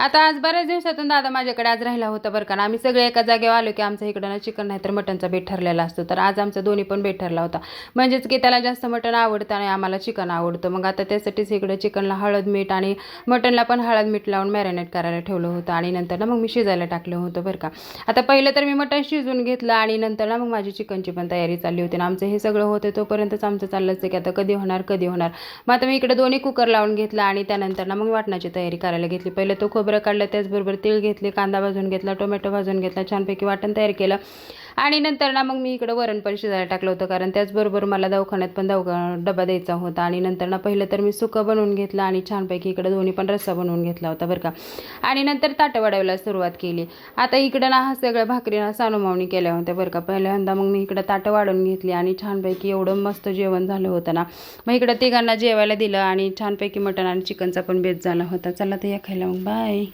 आता आज बऱ्याच दिवसातून दादा माझ्याकडे आज राहिला होता बरं का. आम्ही सगळे एका जागेवर आलो की आमचं इकडं ना चिकन नाही तर मटनचा बेट ठरलेला असतो. तर आज आमचा दोन्ही पण बेट ठरला होता. म्हणजेच की त्याला जास्त मटण आवडतं आणि आम्हाला चिकन आवडतं. मग आता त्यासाठीच इकडे चिकनला हळद मीठ आणि मटनला पण हळद मीठ लावून मॅरिनेट करायला ठेवलं होतं आणि नंतर ना मग मी शिजायला टाकलं होतं बरं का. आता पहिलं तर मी मटण शिजून घेतलं आणि नंतर ना मग माझी चिकनची पण तयारी चालली होती आणि आमचं हे सगळं होतं तोपर्यंतच आमचं चाललंच आहे की आता कधी होणार कधी होणार. मग आता मी इकडे दोन्ही कुकर लावून घेतला आणि त्यानंतर ना मग वाटणाची तयारी करायला घेतली. पहिलं तो खोबरं काढलं, त्याचबरोबर तीळ घेतले, कांदा भाजून घेतला, टोमॅटो भाजून घेतला, छानपैकी वाटण तयार केलं आणि नंतर ना मग मी इकडं वरण पण शिजायला टाकलं होतं कारण त्याचबरोबर मला दवाखान्यात पण डबा द्यायचा होता. आणि नंतर ना पहिलं तर मी सुकं बनवून घेतलं आणि छानपैकी इकडं दोन्ही पण रस्सा बनवून घेतला होता बरं का. आणि नंतर ताटं वाढवायला सुरुवात केली. आता इकडं ना हा सगळ्या भाकरीना सानुमावणी केल्या होत्या बरं का. पहिल्यांदा मग मी इकडं ताटं वाढवून घेतली आणि छानपैकी एवढं मस्त जेवण झालं होतं ना. मग इकडं तिघांना जेवायला दिलं आणि छानपैकी मटण आणि चिकनचा पण बेत झाला होता. चला तर या खायला, मग बाय.